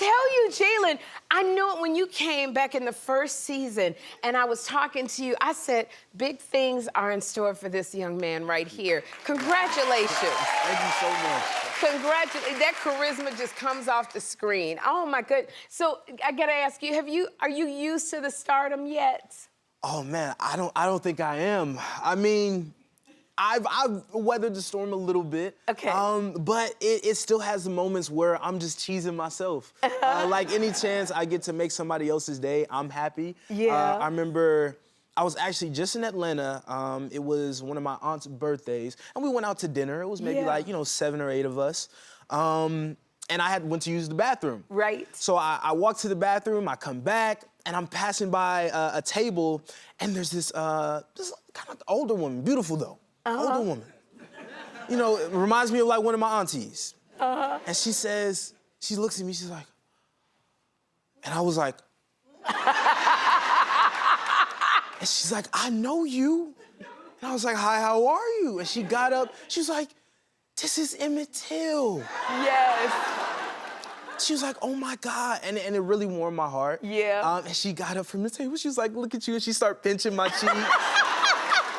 tell you, Jalyn, I knew it when you came back in the first season and I was talking to you. I said, big things are in store for this young man right here. Congratulations. Thank you so much. Congratulations. That charisma just comes off the screen. Oh, my goodness. So I got to ask you, are you used to the stardom yet? Oh, man, I don't think I am. I mean, I've weathered the storm a little bit. Okay. But it still has the moments where I'm just cheesing myself. Like any chance I get to make somebody else's day, I'm happy. Yeah. I remember I was actually just in Atlanta. It was one of my aunt's birthdays, and we went out to dinner. It was maybe like, 7 or 8 of us. And I went to use the bathroom. Right. So I walked to the bathroom, I come back, and I'm passing by a table, and there's this kind of older woman, beautiful though. Older woman. It reminds me of like one of my aunties. And she looks at me, she's like, and I was like, and she's like, I know you. And I was like, hi, how are you? And she got up, she was like, this is Emmett Till. Yes. She was like, oh my God, and it really warmed my heart. Yeah. And she got up from the table, she was like, look at you, and she started pinching my cheek.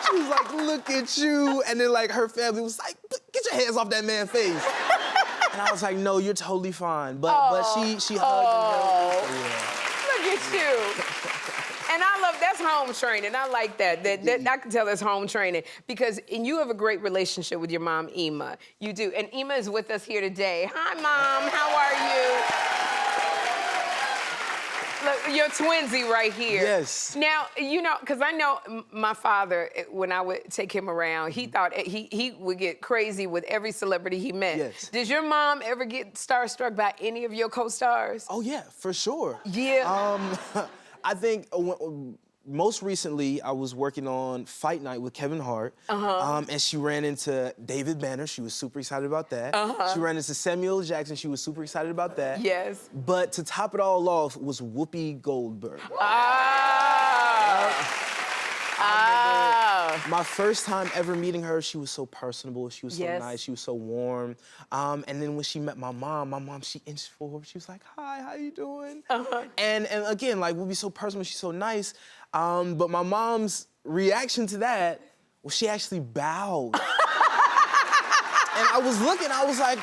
She was like, look at you. And then like her family was like, get your hands off that man's face. And I was like, no, you're totally fine. But she hugged and held me. Look at you. And I love, that's home training. I like that. I can tell that's home training because you have a great relationship with your mom, Emma. You do. And Emma is with us here today. Hi, Mom. How are you? Look, your twinsy right here. Yes. Now, because I know my father, when I would take him around, he thought he would get crazy with every celebrity he met. Yes. Did your mom ever get starstruck by any of your co-stars? Oh, yeah, for sure. Yeah. I think most recently I was working on Fight Night with Kevin Hart. And she ran into David Banner. She was super excited about that. She ran into Samuel L. Jackson. She was super excited about that. Yes. But to top it all off was Whoopi Goldberg. My first time ever meeting her, she was so personable, she was so nice, she was so warm. And then when she met my mom, she inched forward. She was like, hi, how you doing? And again, like, we'd be so personal, she's so nice. But my mom's reaction to that was she actually bowed. And I was looking, I was like,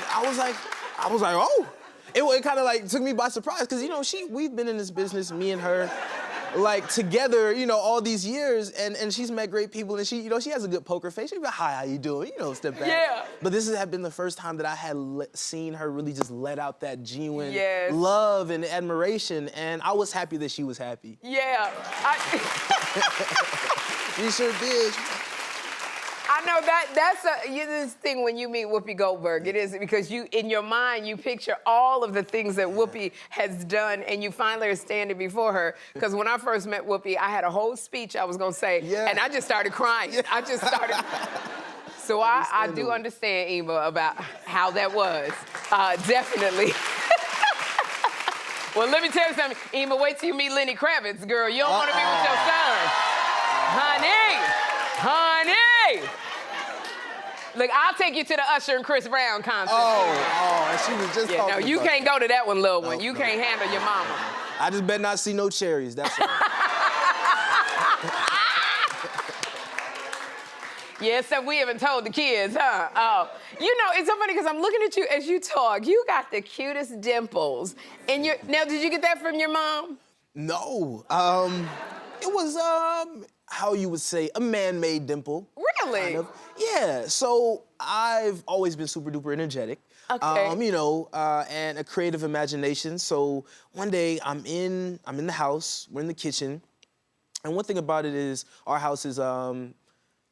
oh. It kind of like took me by surprise, because we've been in this business, me and her, like together, all these years, and she's met great people, and she has a good poker face. She'd be like, hi, how you doing? Step back. Yeah. But this had been the first time that I had seen her really just let out that genuine love and admiration, and I was happy that she was happy. Yeah. She sure did. I know that's this thing when you meet Whoopi Goldberg. It is because in your mind, you picture all of the things that Whoopi has done, and you finally are standing before her. Because when I first met Whoopi, I had a whole speech I was going to say, and I just started crying. I just started. So I do understand, Emma, about how that was. Definitely. Well, let me tell you something. Emma, wait till you meet Lenny Kravitz, girl. You don't want to be with your son. Honey. Look, I'll take you to the Usher and Chris Brown concert. And she was just talking no, you about can't go to that one, little one. No, you can't handle your mama. I just better not see no cherries, that's all. Yeah, stuff we haven't told the kids, huh? Oh. It's so funny because I'm looking at you as you talk. You got the cutest dimples. Now, did you get that from your mom? No. It was, how you would say, a man-made dimple. Really? Kind of. Yeah, so I've always been super duper energetic. Okay. And a creative imagination. So one day I'm in the house, we're in the kitchen. And one thing about it is our house is,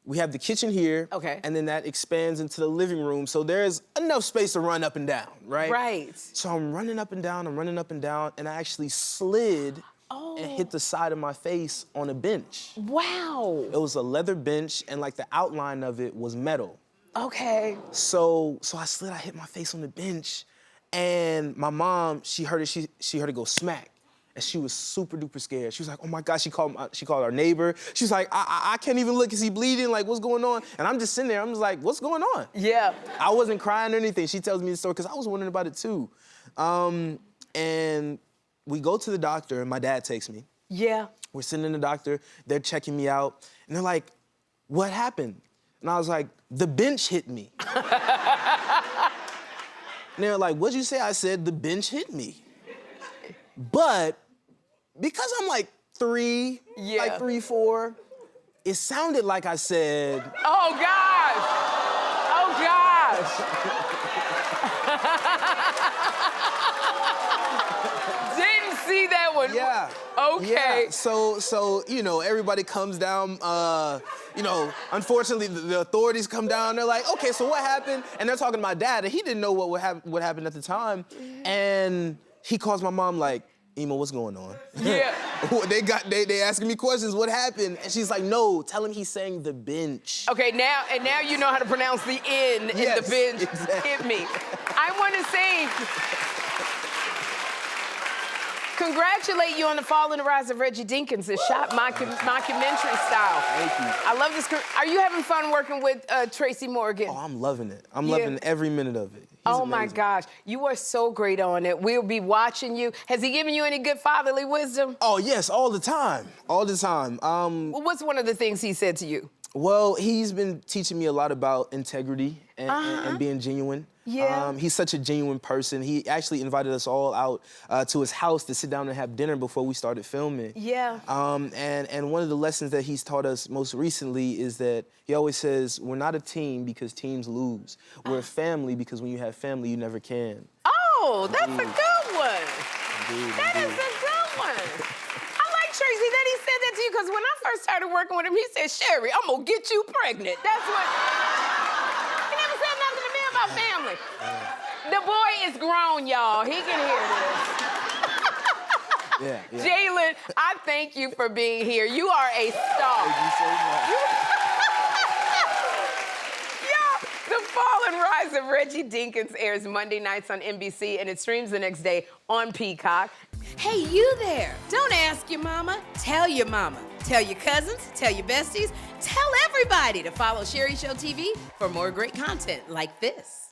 we have the kitchen here. Okay. And then that expands into the living room. So there's enough space to run up and down, right? Right. So I'm running up and down, and I actually slid and hit the side of my face on a bench. Wow. It was a leather bench, and like the outline of it was metal. Okay. So I slid, I hit my face on the bench, and my mom, she heard it go smack. And she was super duper scared. She was like, oh my God, she called our neighbor. She was like, I can't even look, is he bleeding? Like, what's going on? And I'm just sitting there, I'm just like, what's going on? Yeah. I wasn't crying or anything. She tells me the story, because I was wondering about it too. And we go to the doctor, and my dad takes me. Yeah. We're sitting in the doctor, they're checking me out, and they're like, what happened? And I was like, the bench hit me. And they're like, what'd you say? I said, the bench hit me. But because I'm like 3, like 3, 4, it sounded like I said... Oh, gosh! Oh, gosh! Didn't see that one. Yeah. Okay. Yeah. So you know, everybody comes down, you know, unfortunately, the authorities come down, they're like, okay, so what happened? And they're talking to my dad, and he didn't know what happened at the time. And he calls my mom like, Emo, what's going on? Yeah. they asking me questions, what happened? And she's like, no, tell him he's saying the bench. Okay, now you know how to pronounce the N in the bench. Exactly. Hit me. I want to say, congratulate you on the fall and the rise of Reggie Dinkins. It's shot mockumentary style. Thank you. I love this. Are you having fun working with Tracy Morgan? Oh, I'm loving it. I'm loving every minute of it. He's oh, amazing. my gosh. You are so great on it. We'll be watching you. Has he given you any good fatherly wisdom? Oh, yes, all the time. All the time. Well, what's one of the things he said to you? Well, he's been teaching me a lot about integrity and being genuine. Yeah. He's such a genuine person. He actually invited us all out to his house to sit down and have dinner before we started filming. Yeah. And one of the lessons that he's taught us most recently is that he always says, we're not a team because teams lose. We're a family because when you have family, you never can. Oh, that's a good one. Indeed, That is a good one. I like Tracy that he said that to you because when I first started working with him, he said, Sherri, I'm gonna get you pregnant. That's what, he never said nothing to me about family. The boy is grown, y'all. He can hear this. Yeah. Jalyn, I thank you for being here. You are a star. Thank you so much. The Fall and Rise of Reggie Dinkins airs Monday nights on NBC, and it streams the next day on Peacock. Hey, you there. Don't ask your mama. Tell your mama. Tell your cousins. Tell your besties. Tell everybody to follow Sherri Show TV for more great content like this.